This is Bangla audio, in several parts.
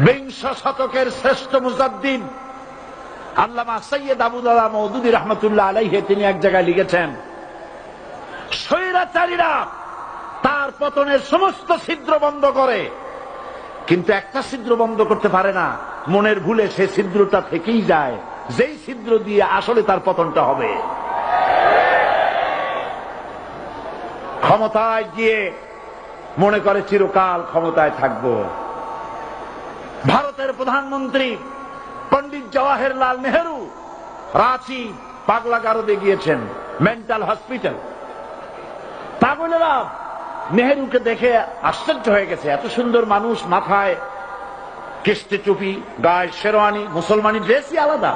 বিংশ শতকের শ্রেষ্ঠ মুজাদ্দিদ আল্লামা সৈয়দ আবুদুল্লাহ মওদুদী রাহমাতুল্লাহ আলাইহি তিনি এক জায়গায় লিখেছেন, স্বৈরাচারীরা তার পতনের সমস্ত ছিদ্র বন্ধ করে, কিন্তু একটা ছিদ্র বন্ধ করতে পারে না, মনের ভুলে সে ছিদ্রটা থেকেই যায়, যেই ছিদ্র দিয়ে আসলে তার পতনটা হবে। ক্ষমতায় গিয়ে মনে করে চিরকাল ক্ষমতায় থাকবো। ভারতের প্রধানমন্ত্রী পণ্ডিত জওয়াহরলাল নেহেরু রাঁচি পাগলাগারদে গিয়েছেন, মেন্টাল হসপিটাল। পাগলেরা নেহেরুকে দেখে আশ্চর্য হয়ে গেছে, এত সুন্দর মানুষ, মাথায় কিস্তি টুপি, গায়ে শেরওয়ানি, মুসলমানি ড্রেসই আলাদা,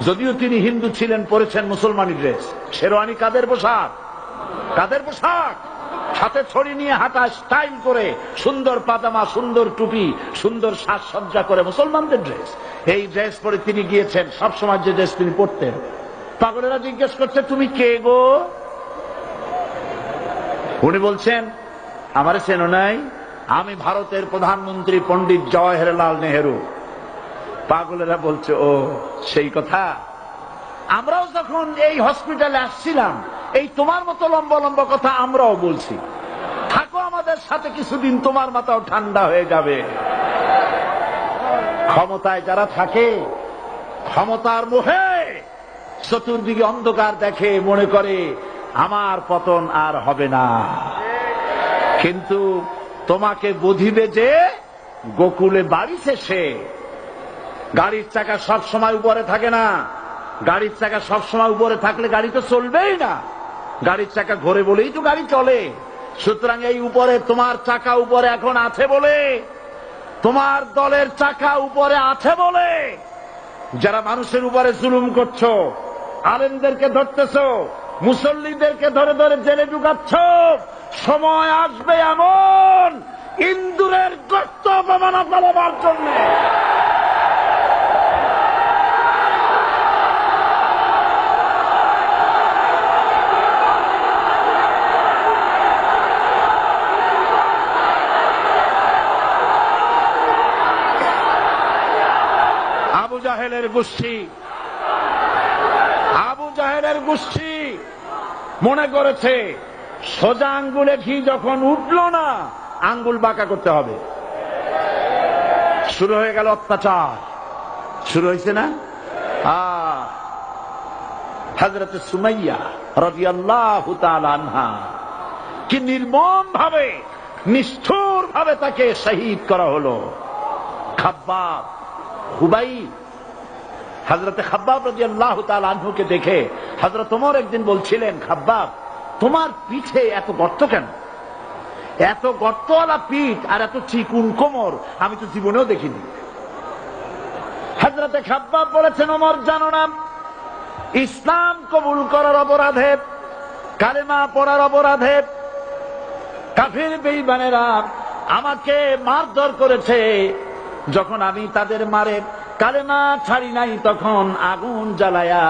যদিও তিনি হিন্দু ছিলেন, পরেছেন মুসলমানি ড্রেস। শেরওয়ানি কাদের পোশাক? কাদের পোশাক? হাতে ছড়ি নিয়ে হাঁটা, স্টাইল করে, সুন্দর পাজামা, সুন্দর টুপি, সুন্দর সাজসজ্জা করে, মুসলমানদের ড্রেস। এই ড্রেস পরে তিনি গিয়েছেন, সবসময় যে ড্রেস তিনি পরতেন। পাগলেরা জিজ্ঞেস করছে, তুমি কে গো? উনি বলছেন, আমারে চেনো নাই? আমি ভারতের প্রধানমন্ত্রী পণ্ডিত জওয়াহরলাল নেহেরু। পাগলেরা বলছে, ও সেই কথা। আমরাও যখন এই হসপিটালে আসছিলাম, এই তোমার মতো লম্বা লম্বা কথা আমরাও বলছি, থাকো আমাদের সাথে কিছুদিন, তোমার মাথাও ঠান্ডা হয়ে যাবে। ক্ষমতায় যারা থাকে, ক্ষমতার মোহে চতুর্দিকে অন্ধকার দেখে, মনে করে আমার পতন আর হবে না। কিন্তু তোমাকে বুঝিবে যে গোকুলে বাড়ি শেষে। গাড়ির চাকা সব সময় উপরে থাকে না, গাড়ির চাকা সব সময় উপরে থাকলে গাড়ি তো চলবেই না। গাড়ির চাকা ঘোরে বলেই তো গাড়ি চলে। সুতরাং এই উপরে, তোমার চাকা উপরে এখন আছে বলে, তোমার দলের চাকা উপরে আছে বলে যারা মানুষের উপরে জুলুম করছো, আলেমদেরকে ধরতেছো, মুসল্লিদেরকে ধরে ধরে জেলে ঢুকাচ্ছ, সময় আসবে এমন ইন্দুরের গর্ত অপমানা পালাবার জন্য। আবু জাহেলের গোষ্ঠী, আবু জাহেলের গোষ্ঠী মনে করেছে সোজা আঙ্গুলে ঘি যখন উঠলো না, আঙ্গুল বাঁকা করতে হবে। শুরু হয়ে গেল অত্যাচার, শুরু হয়েছে না? হযরত সুমাইয়া রাদিয়াল্লাহু তাআলা আনহা কি নির্মম ভাবে, নিষ্ঠুর ভাবে তাকে শহীদ করা হলো। খাব্বাব, হুবাইব, হযরত খাব্বাব রাদিয়াল্লাহু তাআলা আনহুকে দেখে হযরত ওমর একদিন বলছিলেন, খাব্বাব তোমার পিঠে এত গর্ত কেন? এত গর্তওয়ালা পিঠ আর এত চিকুন কোমর আমি তো জীবনেও দেখিনি। হযরত খাব্বাব বলেছেন, ওমর জানো না, ইসলাম কবুল করার অপরাধে, কালেমা পড়ার অপরাধে কাফির বেঈমানেরা আমাকে মারধর করেছে। যখন আমি তাদের মারে কালেমা ছাড়ি নাই, তখন আগুন জ্বালায়া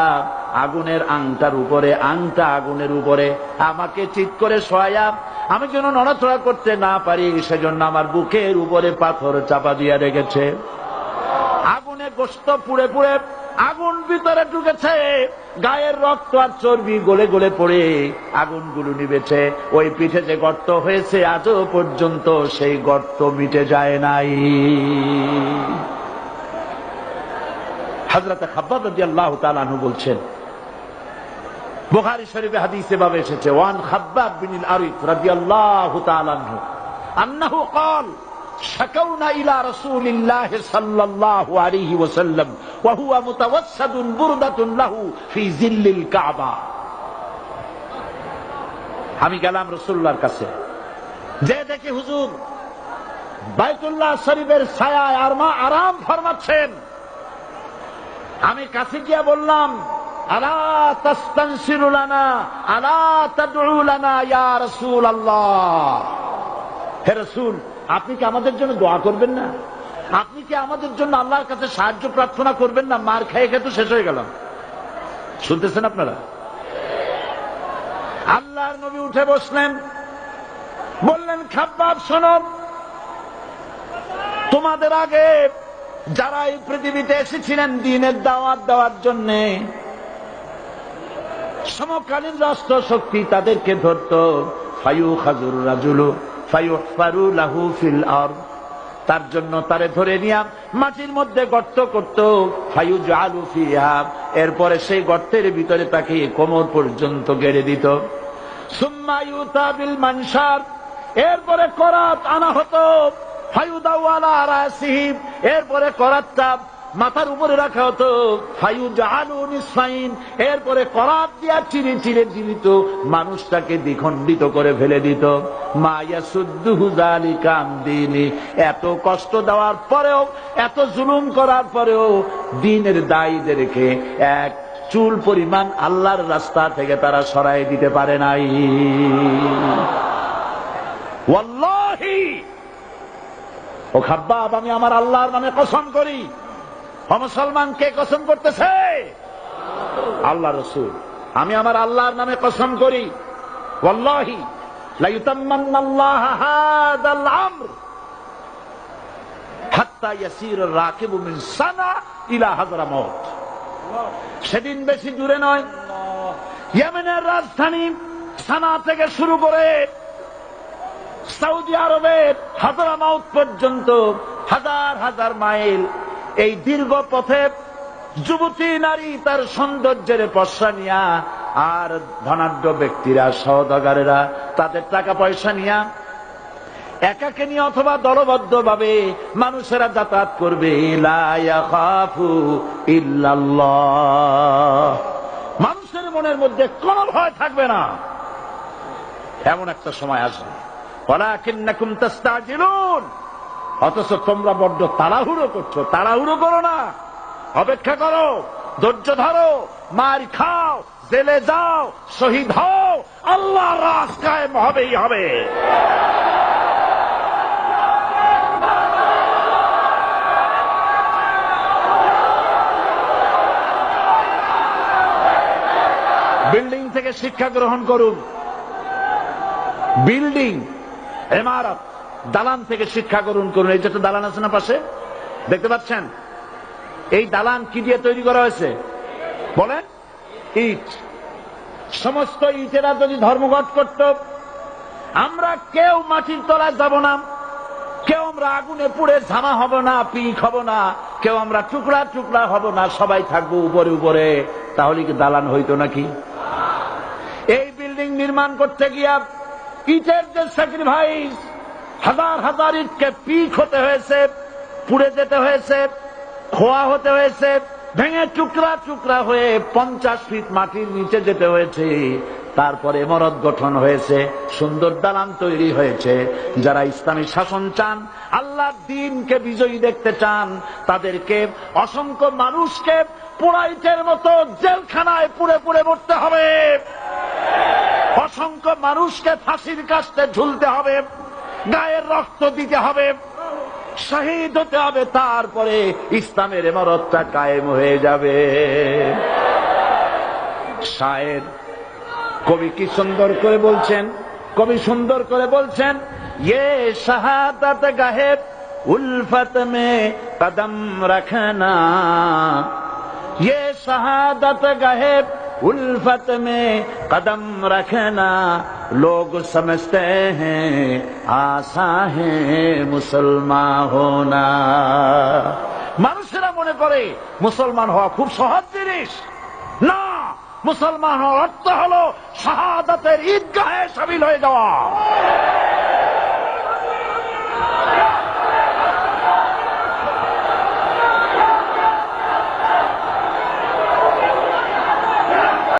আগুনের আংটার উপরে, আংটা আগুনের উপরে আমাকে চিৎ করে শোয়ায়া, আমি যেন নড়াচড়া করতে না পারি সেজন্য আমার বুকের উপরে পাথর চাপা দিয়া রেখেছে। আগুনে গোশত পুড়ে পুড়ে আগুন ভিতরে ঢুকেছে, গায়ের রক্ত আর চর্বি গলে গলে পড়ে আগুনগুলো নিবেছে। ওই পিঠে যে গর্ত হয়েছে আজও পর্যন্ত সেই গর্ত মিটে যায় নাই। হযরত খাব্বাব রাদিয়াল্লাহু তাআলা আনহু বলছেন, বুখারী শরীফে হাদিসে ভাবে এসেছে, ওয়ান খাব্বাব বিন আরিফ রাদিয়াল্লাহু তাআলা আনহু আন্নাহু قال شكونا إلى رسول الله صلى الله عليه وسلم وهو متوسد بردة له في ظل الكعبة। আমি গেলাম রাসূলুল্লাহর কাছে, যে দেখি হুজুর বাইতুল্লাহ শরীফের ছায়ায় আরাম ফরমাচ্ছেন। আমি কাছে গিয়ে বললাম, আলা তাস্তানসিরু লানা আলা তাদউ লানা ইয়া রাসূলুল্লাহ। হে রাসূল, আপনি কি আমাদের জন্য দোয়া করবেন না? আপনি কি আমাদের জন্য আল্লাহর কাছে সাহায্য প্রার্থনা করবেন না? মার খেয়ে খেয়ে তো শেষ হয়ে গেলাম। শুনতেছেন আপনারা? আল্লাহর নবী উঠে বসলেন, বললেন, খাব্বাব শোনো, তোমাদের আগে যারা এই পৃথিবীতে এসেছিলেন দ্বীনের দাওয়াত দেওয়ার জন্য, সমকালীন রাষ্ট্র শক্তি তাদেরকে ধরত, ফায়ুখাজুর রাজুলু ফায়ুহফারু লাহু ফিল আরদ, তার জন্য তারে ধরে নিয়া মাটির মধ্যে গর্ত করত, ফায়ুজআলু ফিহা, এরপরে সেই গর্তের ভিতরে তাকে কোমর পর্যন্ত গেড়ে দিত। সুম্মা ইউতা বিল মানশার, এরপরে করাত আনা হতো, ফায়ুদাউ আলা রাসিহি, এরপরে করাতটা মাথার উপরে রাখা হতো, ফায়ুজআলু নিসফাইন, এরপরে করাত দিয়া চিরে চিরে জীবিত মানুষটাকে দ্বিখণ্ডিত করে ফেলে দিত। মা ইয়াসুদ্দুহু যালিকা আন দীনি, এত কষ্ট দেওয়ার পরেও, এত জুলুম করার পরেও দ্বীনের দায়ীদেরকে এক চুল পরিমাণ আল্লাহর রাস্তা থেকে তারা সরাই দিতে পারে নাই। ওয়াল্লাহি, ও খাব্বাব, আমি আমার আল্লাহর নামে কসম করি। মুসলমান কে কসম করতেছে? আল্লাহ রাসূল। আমি আমার আল্লাহর নামে কসম করি, ওয়াল্লাহি লা ইউতাম্মান্নাল্লাহু হাদাল আমর হাত্তা ইয়াসির রাকিবু মিন সানা ইলা হাযরামাউত। সেদিন বেশি দূরে নয়, ইয়েমেনের রাজধানী সানা থেকে শুরু করে সৌদি আরবের হাযরামাউত পর্যন্ত হাজার হাজার মাইল, এই দীর্ঘ পথে যুবতী নারী তার সৌন্দর্যের পশ্চা নিয়া, আর ধনাঢ্য ব্যক্তিরা, সওদাগরেরা তাদের টাকা পয়সা নিয়া একাকে নিয়ে অথবা দলবদ্ধ ভাবে মানুষেরা যাতায়াত করবে। লা ইয়াখাফু ইল্লাল্লাহ, মানুষের মনের মধ্যে কোনো ভয় থাকবে না। এমন একটা সময় আসবে, ওয়ালাকিন্নাকুম তাস্তাজিলুন, অথচ তোমরা বড্ড তাড়াহুড়ো করছো। তাড়াহুড়ো করো না, অপেক্ষা করো, ধৈর্য ধরো, মার খাও, জেলে যাও, শহীদ হও, আল্লাহর রাজ কায়েম হবেই হবে। বিল্ডিং থেকে শিক্ষা গ্রহণ করুন, বিল্ডিং, ইমারত, দালান থেকে শিক্ষা গ্রহণ করুন। এই যেটা দালান আছে না পাশে, দেখতে পাচ্ছেন? এই দালান কি দিয়ে তৈরি করা হয়েছে বলেন? ইট। সমস্ত ইটেরা যদি ধর্মঘট করত, আমরা কেউ মাটির তলায় যাব না, কেউ আমরা আগুনে পুড়ে ঝামা হব না, পিক হব না, কেউ আমরা টুকরা টুকরা হব না, সবাই থাকবো উপরে উপরে, তাহলে কি দালান হইতো নাকি? এই বিল্ডিং নির্মাণ করতে গিয়া ইটের যে স্যাক্রিফাইস, হাজার হাজার ইটকে পিক হতে হয়েছে, পুড়ে যেতে হয়েছে, খোয়া হতে হয়েছে, ভেঙে টুকরা টুকরা হয়ে 50 ফিট মাটির নিচে যেতে হয়েছে, তারপরে ইমারত গঠন হয়েছে, সুন্দর দালান তৈরি হয়েছে। যারা ইসলামী শাসন চান, আল্লাহর দ্বীনকে বিজয়ী দেখতে চান, তাদেরকে অসংখ্য মানুষকে পোড়াইটের মতো জেলখানায় পুড়ে পুড়ে মরতে হবে, অসংখ্য মানুষকে ফাঁসির কাস্তে ঝুলতে হবে, গায়ের রক্ত দিতে হবে, শহীদ হতে হবে, তারপরে ইসলামের ইমারতটা কায়েম হয়ে যাবে। শায়ের, কবি কি সুন্দর করে বলছেন, কবি সুন্দর করে বলছেন, ये शहादत गाहे उल्फत में कदम रखना, ये शहादत गाहे उल्फत में कदम रखना, लोग समझते हैं आसान है मुसलमान होना। মানুষেরা মনে করে মুসলমান হওয়া খুব সহজ জিনিস। না, মুসলমান হওয়ার অর্থ হলো শাহাদাতের ঈদগাহে শামিল হয়ে যাওয়া।